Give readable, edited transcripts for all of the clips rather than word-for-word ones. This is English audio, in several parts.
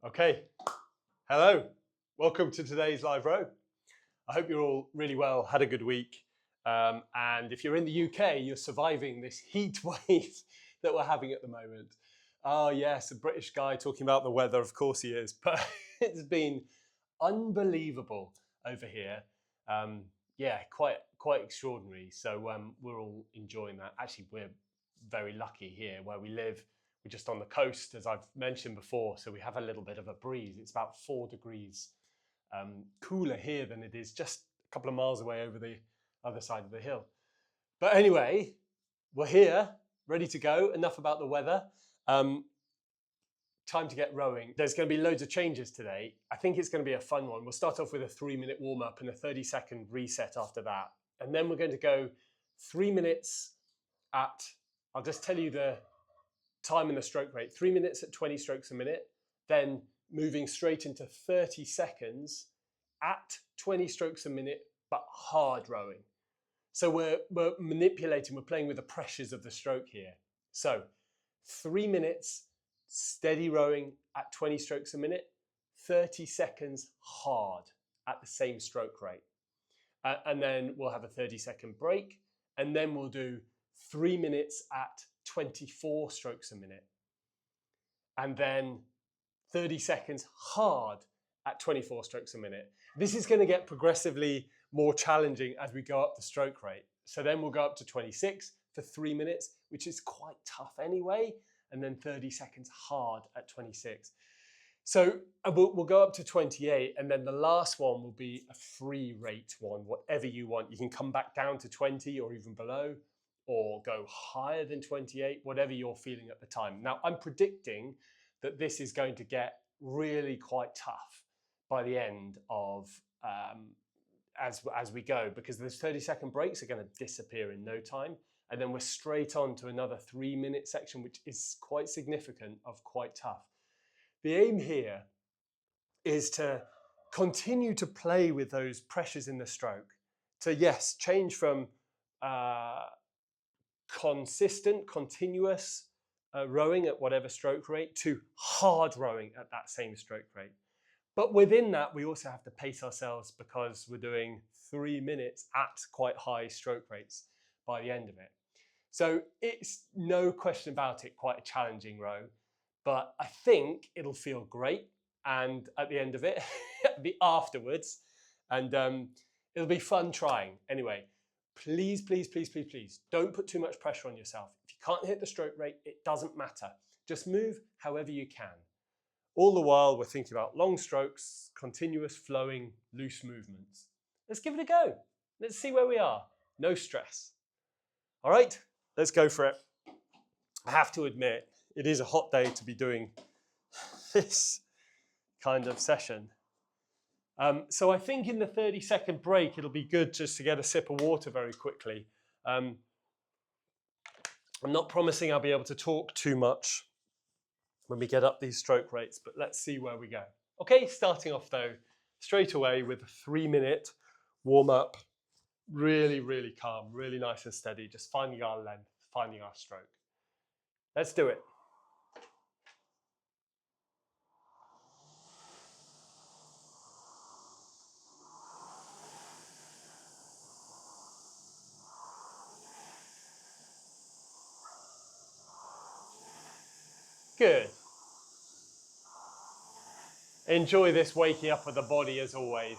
Okay, hello, welcome to today's live row. I hope you're all really well, had a good week. And if you're in the UK, you're surviving this heat wave that we're having at the moment. Oh yes, a British guy talking about the weather, of course he is, but it's been unbelievable over here. Yeah, quite extraordinary. So we're all enjoying that. Actually, we're very lucky here where we live. We're just on the coast, as I've mentioned before, so we have a little bit of a breeze. It's about 4 degrees cooler here than it is just a couple of miles away over the other side of the hill. But anyway, we're here, ready to go. Enough about the weather. Time to get rowing. There's going to be loads of changes today. I think it's going to be a fun one. We'll start off with a 3-minute warm-up and a 30-second reset after that. And then we're going to go 3 minutes at, I'll just tell you the time and the stroke rate, 3 minutes at 20 strokes a minute, then moving straight into 30 seconds at 20 strokes a minute, but hard rowing. So we're manipulating, we're playing with the pressures of the stroke here. So 3 minutes, steady rowing at 20 strokes a minute, 30 seconds hard at the same stroke rate. And then we'll have a 30-second break, and then we'll do 3 minutes at 24 strokes a minute. And then 30 seconds hard at 24 strokes a minute. This is going to get progressively more challenging as we go up the stroke rate. So then we'll go up to 26 for 3 minutes, which is quite tough anyway, and then 30 seconds hard at 26. So we'll go up to 28, and then the last one will be a free rate one, whatever you want. You can come back down to 20 or even below, or go higher than 28, whatever you're feeling at the time. Now, I'm predicting that this is going to get really quite tough by the end of as we go, because those 30-second breaks are going to disappear in no time, and then we're straight on to another 3-minute section, which is quite significant, of quite tough. The aim here is to continue to play with those pressures in the stroke, to yes, change from consistent, continuous rowing at whatever stroke rate to hard rowing at that same stroke rate. But within that, we also have to pace ourselves because we're doing 3 minutes at quite high stroke rates by the end of it. So it's no question about it, quite a challenging row, but I think it'll feel great. And at the end of it, afterwards, and it'll be fun trying. Anyway, please, please, please, please, please, don't put too much pressure on yourself. If you can't hit the stroke rate, it doesn't matter. Just move however you can. All the while, we're thinking about long strokes, continuous flowing, loose movements. Let's give it a go. Let's see where we are. No stress. All right, let's go for it. I have to admit, it is a hot day to be doing this kind of session. So I think in the 30-second break, it'll be good just to get a sip of water very quickly. I'm not promising I'll be able to talk too much when we get up these stroke rates, but let's see where we go. Okay, starting off though, straight away with a 3-minute warm up, really, really calm, really nice and steady, just finding our length, finding our stroke. Let's do it. Good. Enjoy this waking up of the body as always.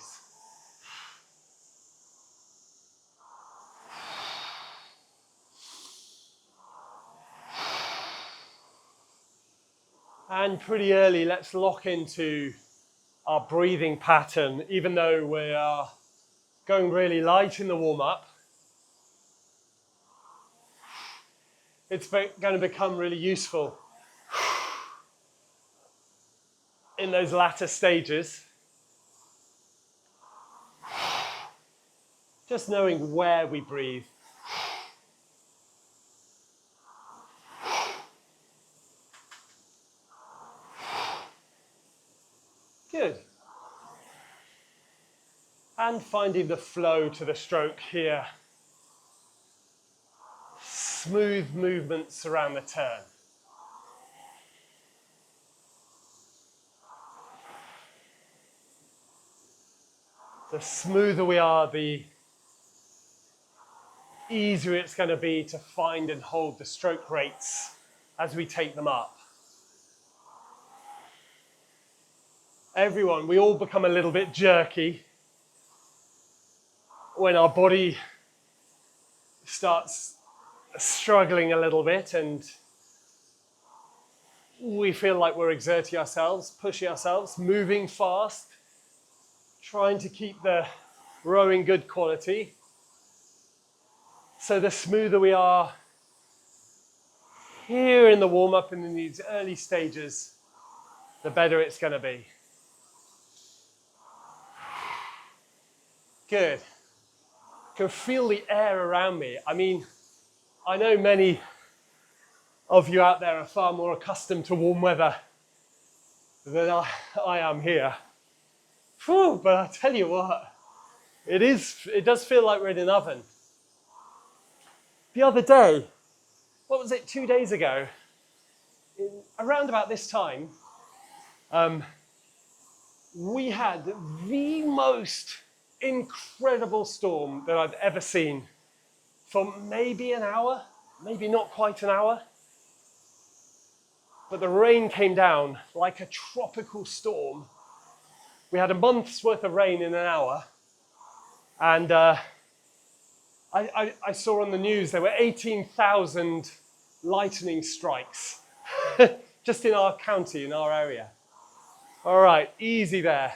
And pretty early, let's lock into our breathing pattern, even though we are going really light in the warm-up. It's going to become really useful in those latter stages. Just knowing where we breathe. Good. And finding the flow to the stroke here. Smooth movements around the turn. The smoother we are, the easier it's going to be to find and hold the stroke rates as we take them up. Everyone, we all become a little bit jerky when our body starts struggling a little bit and we feel like we're exerting ourselves, pushing ourselves, moving fast, trying to keep the rowing good quality. So the smoother we are here in the warm-up and in these early stages, the better it's going to be. Good. I can feel the air around me. I mean, I know many of you out there are far more accustomed to warm weather than I am here. Whew, but I tell you what, it does feel like we're in an oven. The other day, what was it, 2 days ago, around about this time, we had the most incredible storm that I've ever seen for maybe an hour, maybe not quite an hour. But the rain came down like a tropical storm. We had a month's worth of rain in an hour. And I saw on the news there were 18,000 lightning strikes just in our county, in our area. All right, easy there.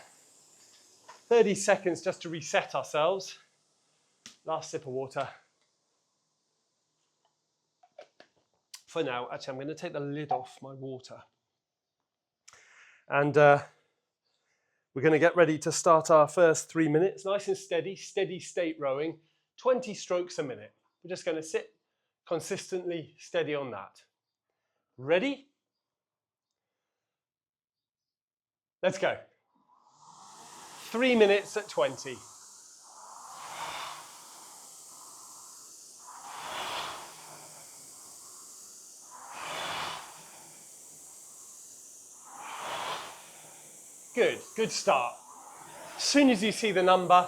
30 seconds just to reset ourselves. Last sip of water. For now, actually, I'm going to take the lid off my water. And we're going to get ready to start our first 3 minutes. Nice and steady, steady state rowing. 20 strokes a minute. We're just going to sit consistently steady on that. Ready? Let's go. 3 minutes at 20. Good, good start. As soon as you see the number,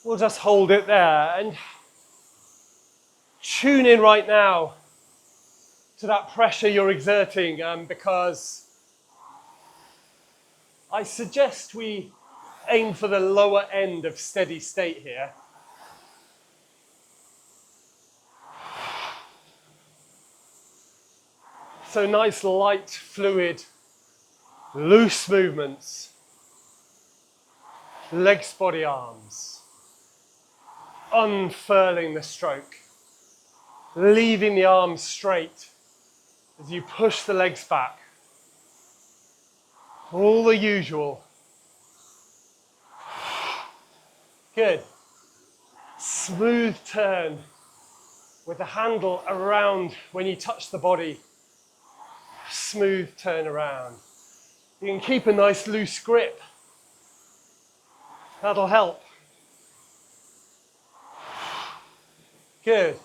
we'll just hold it there and tune in right now to that pressure you're exerting, because I suggest we aim for the lower end of steady state here. So nice, light, fluid, loose movements. Legs, body, arms. Unfurling the stroke. Leaving the arms straight as you push the legs back. All the usual. Good. Smooth turn with the handle around when you touch the body. Smooth turn around. You can keep a nice loose grip. That'll help. Good.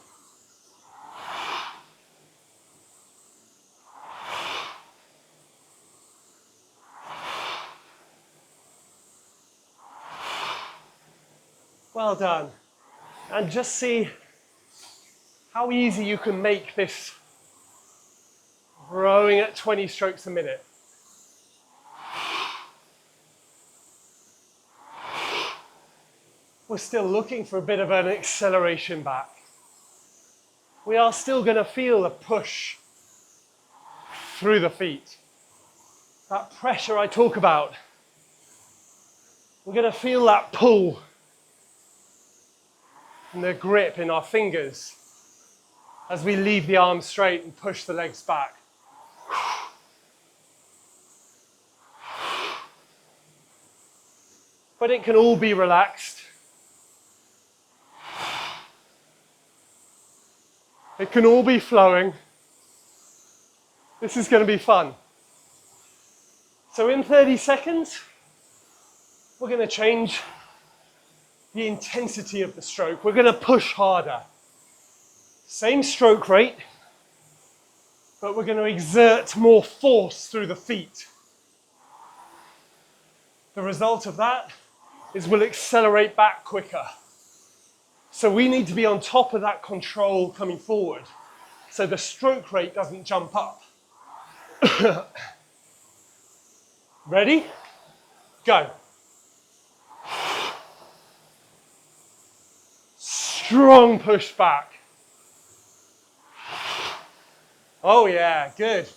Well done. And just see how easy you can make this rowing at 20 strokes a minute. We're still looking for a bit of an acceleration back. We are still going to feel a push through the feet. That pressure I talk about. We're going to feel that pull and the grip in our fingers as we leave the arms straight and push the legs back. But it can all be relaxed. It can all be flowing. This is going to be fun. So in 30 seconds, we're going to change the intensity of the stroke. We're going to push harder. Same stroke rate, but we're going to exert more force through the feet. the result of that is we'll accelerate back quicker. So we need to be on top of that control coming forward so the stroke rate doesn't jump up. Ready? Go. Strong push back. Oh yeah, good.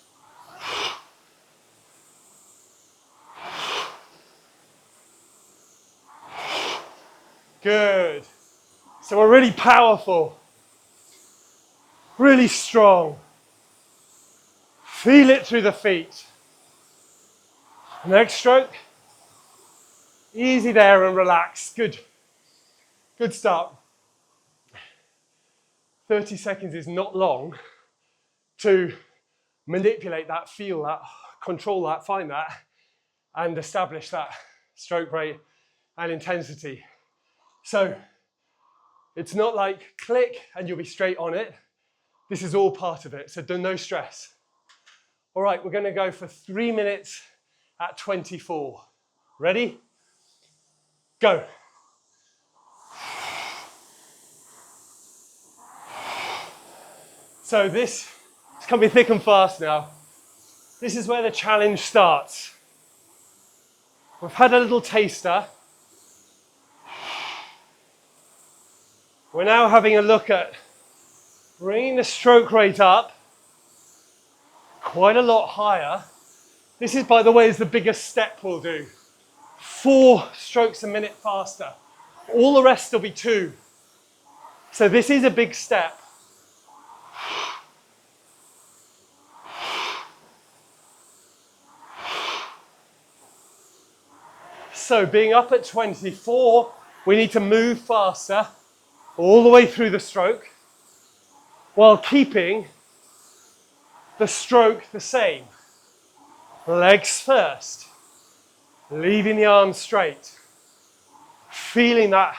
Good. So we're really powerful, really strong. Feel it through the feet. Next stroke. Easy there and relax. Good. Good start. 30 seconds is not long to manipulate that, feel that, control that, find that, and establish that stroke rate and intensity. So it's not like click and you'll be straight on it. This is all part of it, so no stress. All right, we're going to go for 3 minutes at 24. Ready? Go. So this is going to be thick and fast now. This is where the challenge starts. We've had a little taster. We're now having a look at bringing the stroke rate up quite a lot higher. This is, by the way, is the biggest step we'll do. 4 strokes a minute faster. All the rest will be 2. So this is a big step. So being up at 24, we need to move faster all the way through the stroke while keeping the stroke the same. Legs first, leaving the arms straight, feeling that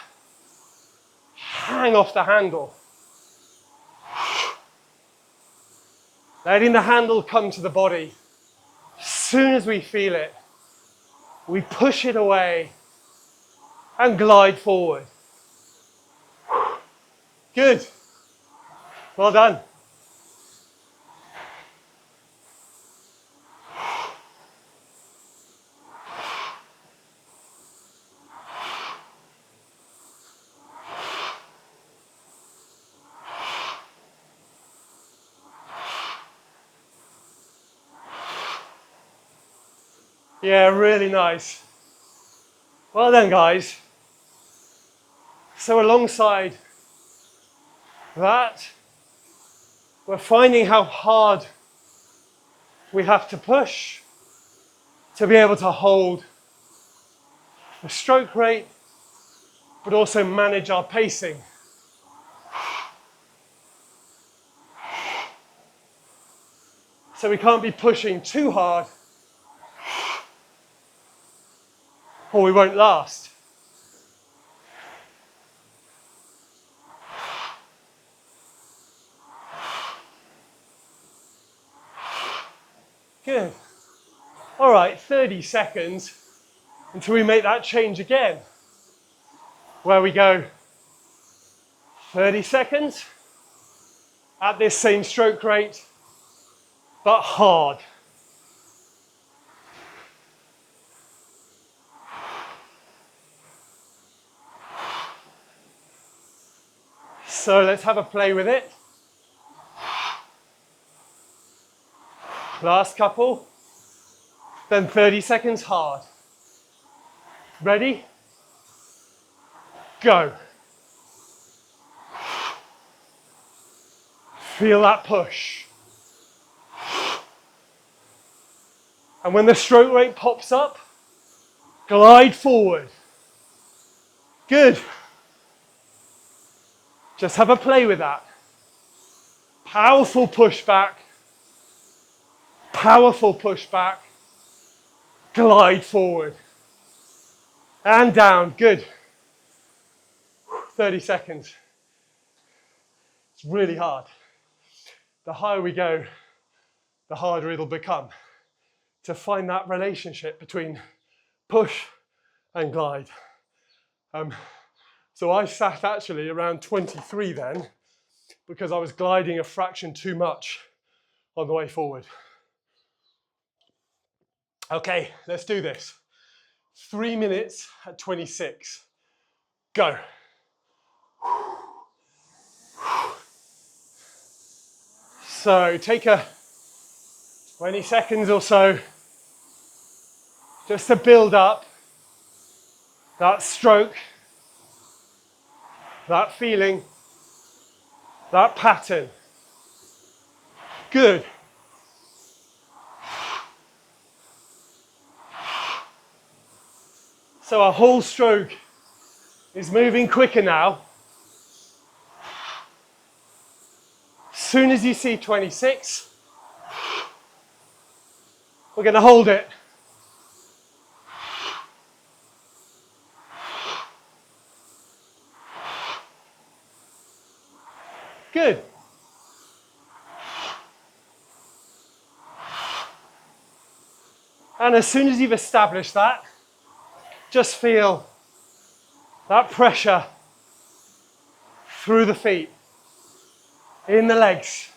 hang off the handle, letting the handle come to the body. As soon as we feel it, we push it away and glide forward. Good. Well done. Yeah, really nice. Well done, guys. So alongside that, we're finding how hard we have to push to be able to hold the stroke rate, but also manage our pacing. So we can't be pushing too hard or we won't last. Good. All right, 30 seconds until we make that change again, where we go 30 seconds at this same stroke rate, but hard. So let's have a play with it. Last couple, then 30 seconds hard. Ready? Go. Feel that push. And when the stroke rate pops up, glide forward. Good. Just have a play with that. Powerful push back. Powerful push back. Glide forward. And down. Good. 30 seconds. It's really hard. The higher we go, the harder it'll become to find that relationship between push and glide. So I sat actually around 23 then because I was gliding a fraction too much on the way forward. Okay, let's do this. 3 minutes at 26. Go. So take a 20 seconds or so just to build up that stroke, that feeling, that pattern. Good. So our whole stroke is moving quicker now. As soon as you see 26, we're going to hold it. Good. And as soon as you've established that, just feel that pressure through the feet, in the legs.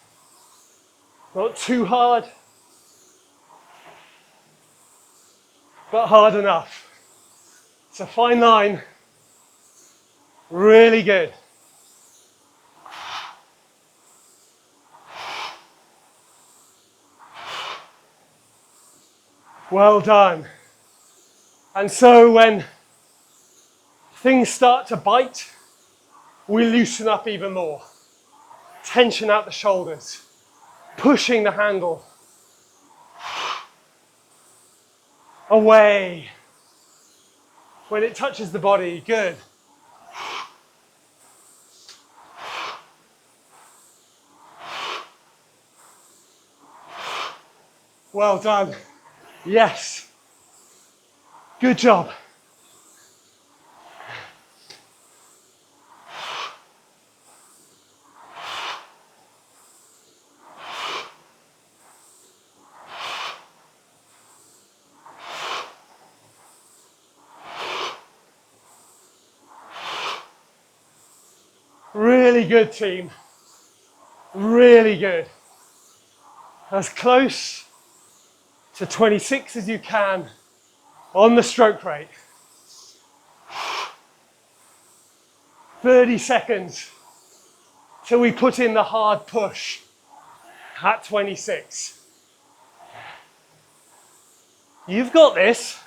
Not too hard, but hard enough. It's a fine line. Really good. Well done. And so when things start to bite, we loosen up even more. Tension out the shoulders, pushing the handle away. When it touches the body, good. Well done. Yes. Good job. Really good, team. Really good. As close to 26 as you can on the stroke rate. 30 seconds till we put in the hard push at 26. You've got this.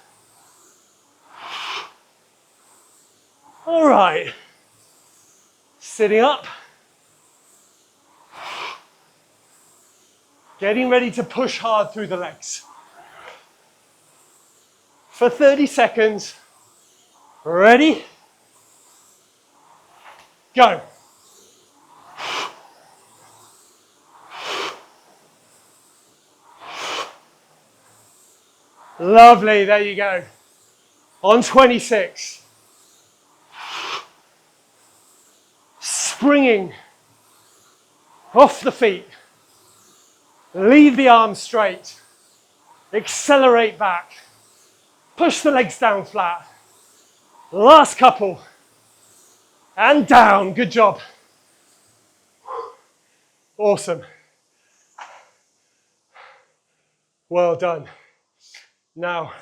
All right. Sitting up. Getting ready to push hard through the legs. For 30 seconds. Ready? Go. Lovely, there you go. On 26. Springing off the feet. Leave the arms straight. Accelerate back. Push the legs down flat. Last couple. And down. Good job. Awesome. Well done. Now,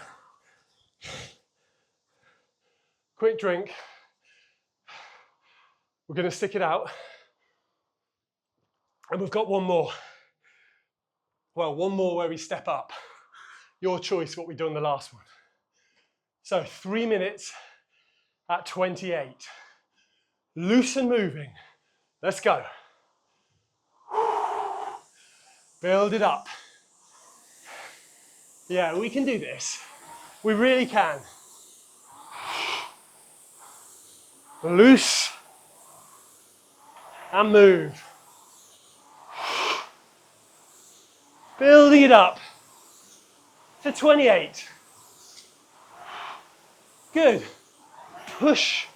quick drink. We're going to stick it out. And we've got one more. Well, one more where we step up. Your choice what we done the last one. So 3 minutes at 28. Loose and moving. Let's go. Build it up. Yeah, we can do this. We really can. Loose and move. Building it up to 28. Good. Push.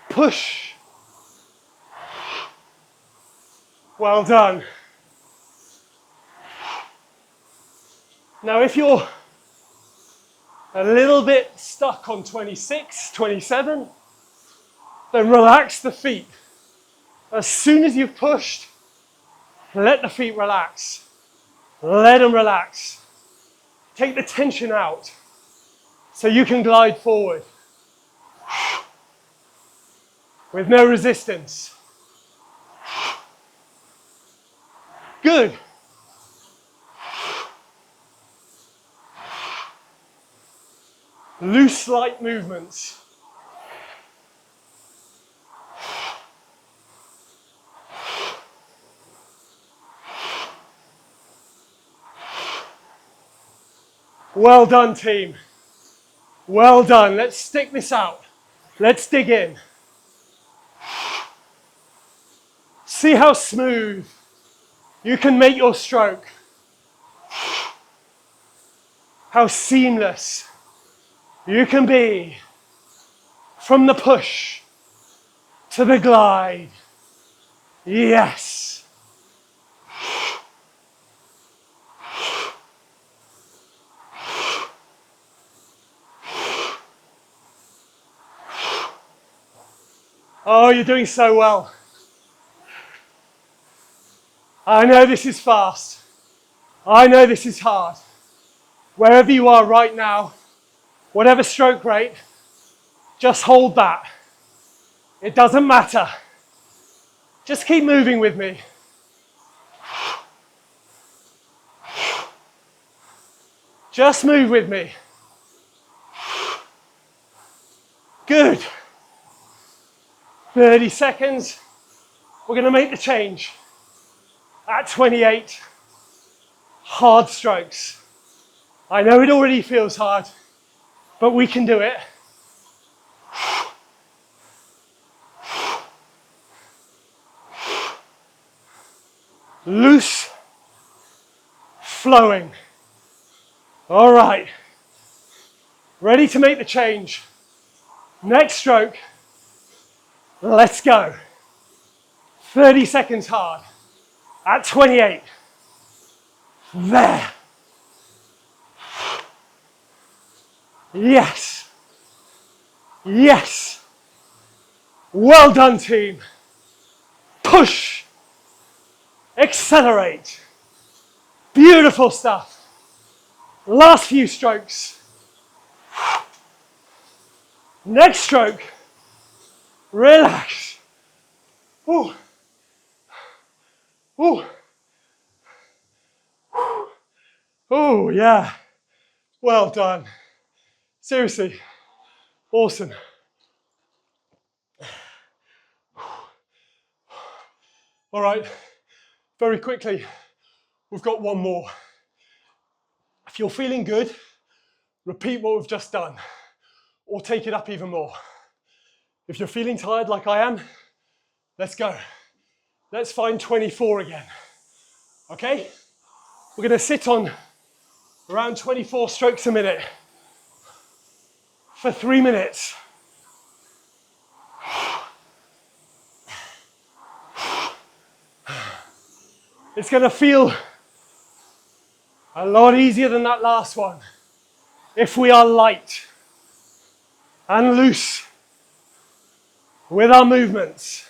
Push. Well done. Now if you're A little bit stuck on 26, 27. Then relax the feet. As soon as you've pushed, let the feet relax. Let them relax. Take the tension out so you can glide forward with no resistance. Good. Loose, light movements. Well done, team. Well done. Let's stick this out. Let's dig in. See how smooth you can make your stroke. How seamless you can be from the push to the glide. Yes. Oh, you're doing so well. I know this is fast. I know this is hard. Wherever you are right now, whatever stroke rate, just hold that. It doesn't matter. Just keep moving with me. Just move with me. Good. 30 seconds. We're going to make the change. At 28, hard strokes. I know it already feels hard, but we can do it. Loose, flowing. All right. Ready to make the change. Next stroke. Let's go. 30 seconds hard. At 28. There. Yes. Yes. Well done, team. Push. Accelerate. Beautiful stuff. Last few strokes. Next stroke. Relax. Ooh. Ooh. Oh, yeah. Well done. Seriously. Awesome. All right. Very quickly, we've got one more. If you're feeling good, repeat what we've just done, or take it up even more. If you're feeling tired like I am, let's go. Let's find 24 again. Okay? We're going to sit on around 24 strokes a minute for 3 minutes. It's going to feel a lot easier than that last one if we are light and loose with our movements.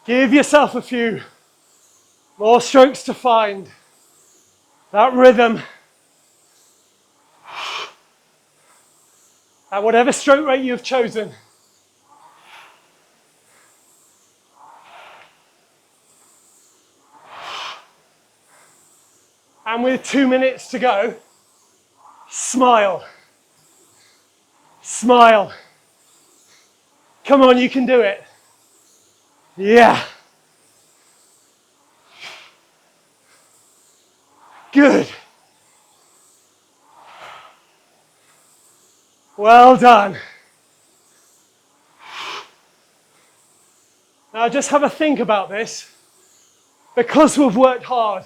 Give yourself a few more strokes to find that rhythm at whatever stroke rate you've chosen. And with 2 minutes to go, smile. Smile. Come on, you can do it. Yeah. Good. Well done. Now just have a think about this. Because we've worked hard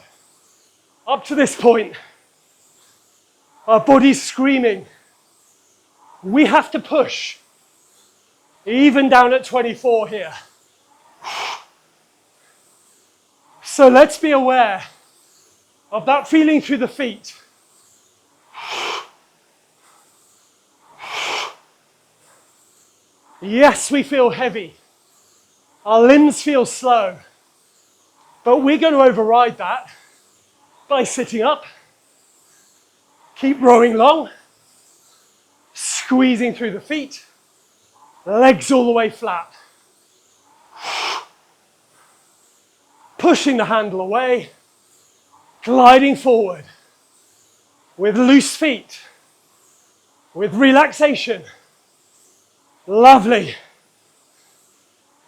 up to this point, our body's screaming. We have to push, even down at 24 here. So let's be aware of that feeling through the feet. Yes, we feel heavy. Our limbs feel slow. But we're going to override that by sitting up. Keep rowing long. Squeezing through the feet. Legs all the way flat. Pushing the handle away. Gliding forward. With loose feet. With relaxation. Lovely.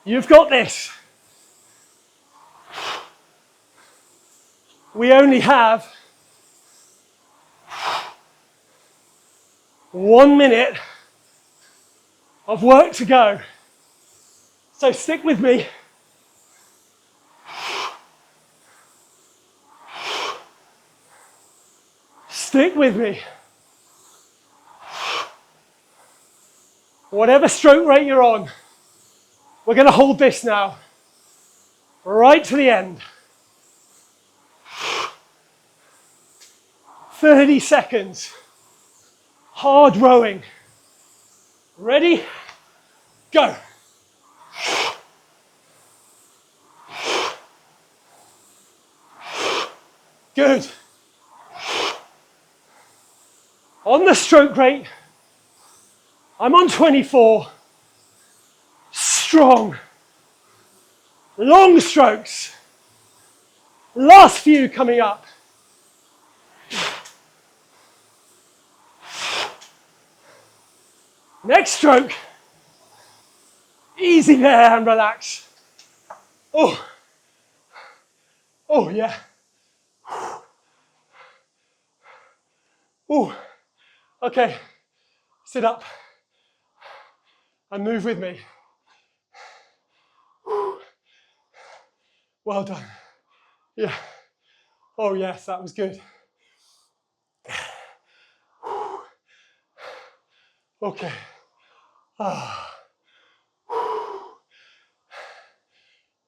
You've got this. We only have 1 minute of work to go. So stick with me. Stick with me. Whatever stroke rate you're on, we're going to hold this now. Right to the end. 30 seconds. Hard rowing. Ready? Go. Good. On the stroke rate, I'm on 24. Strong. Long strokes. Last few coming up. Next stroke. Easy there and relax. Oh. Oh, yeah. Oh. Okay. Sit up and move with me. Well done. Yeah. Oh, yes, that was good. Okay.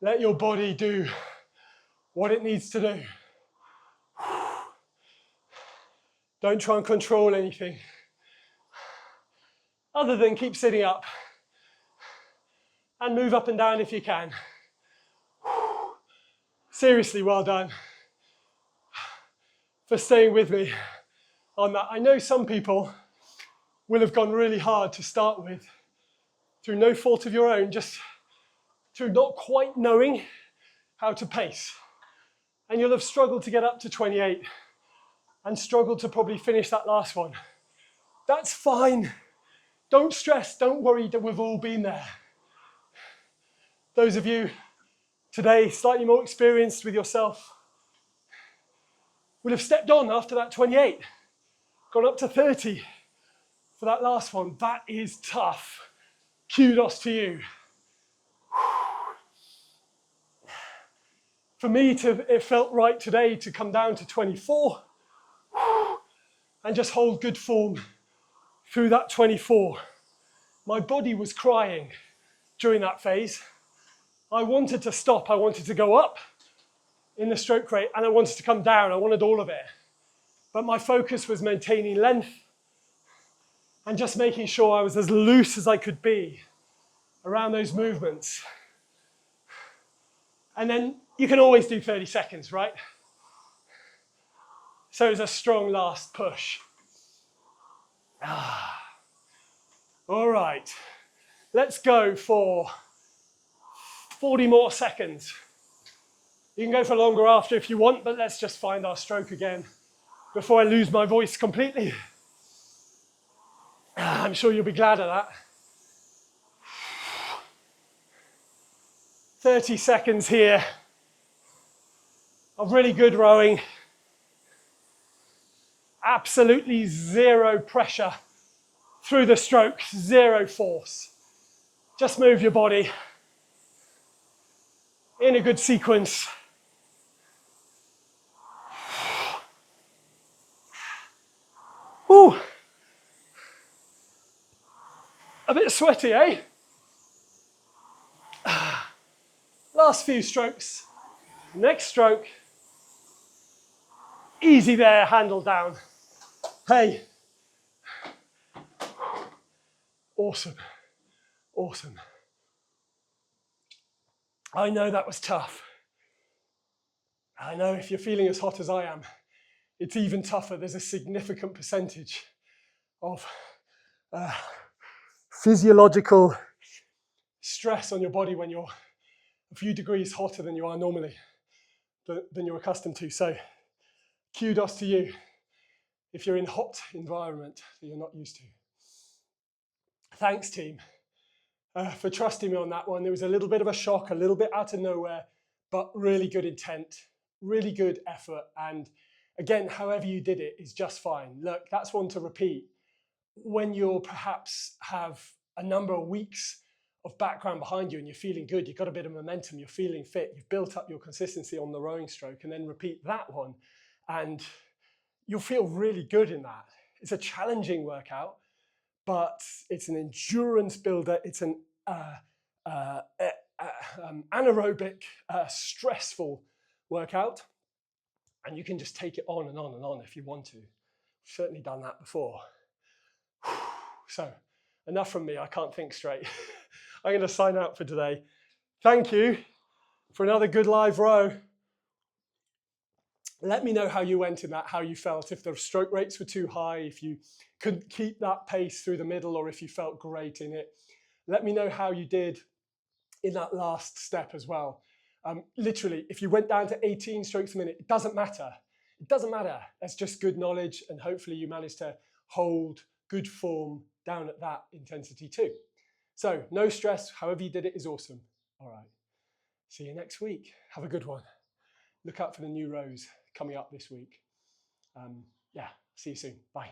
Let your body do what it needs to do. Don't try and control anything other than keep sitting up and move up and down if you can. Seriously, well done for staying with me on that. I know some people will have gone really hard to start with through no fault of your own, just through not quite knowing how to pace. And you'll have struggled to get up to 28 and struggled to probably finish that last one. That's fine. Don't stress, don't worry, that we've all been there. Those of you today slightly more experienced with yourself would have stepped on after that 28, gone up to 30 for that last one. That is tough. Kudos to you. For me, it felt right today to come down to 24 and just hold good form through that 24. My body was crying during that phase. I wanted to stop, I wanted to go up in the stroke rate, and I wanted to come down, I wanted all of it. But my focus was maintaining length and just making sure I was as loose as I could be around those movements. And then you can always do 30 seconds, right? So it's a strong last push. All right, let's go for 40 more seconds. You can go for longer after if you want, but let's just find our stroke again before I lose my voice completely. I'm sure you'll be glad of that. 30 seconds here of really good rowing. Absolutely zero pressure through the stroke, zero force. Just move your body in a good sequence. Ooh. A bit sweaty, eh? Last few strokes. Next stroke. Easy there, handle down. Hey. Awesome. Awesome. I know that was tough. I know if you're feeling as hot as I am, it's even tougher. There's a significant percentage of physiological stress on your body when you're a few degrees hotter than you are normally, than you're accustomed to. So kudos to you if you're in a hot environment that you're not used to. Thanks, team, for trusting me on that one. It was a little bit of a shock, a little bit out of nowhere, but really good intent, really good effort. And again, however you did it is just fine. Look, that's one to repeat. When you're perhaps have a number of weeks of background behind you and you're feeling good, you've got a bit of momentum, you're feeling fit, you've built up your consistency on the rowing stroke, and then repeat that one, and you'll feel really good in that. It's a challenging workout, but it's an endurance builder. It's an anaerobic, stressful workout, and you can just take it on and on and on if you want to. I've certainly done that before. So enough from me, I can't think straight. I'm going to sign out for today. Thank you for another good live row. Let me know how you went in that, how you felt, if the stroke rates were too high, if you couldn't keep that pace through the middle, or if you felt great in it. Let me know how you did in that last step as well. Literally, if you went down to 18 strokes a minute, it doesn't matter. It doesn't matter. That's just good knowledge, and hopefully you managed to hold good form down at that intensity too. So no stress, however you did it is awesome. All right, see you next week. Have a good one. Look out for the new rows coming up this week. Yeah, see you soon. Bye.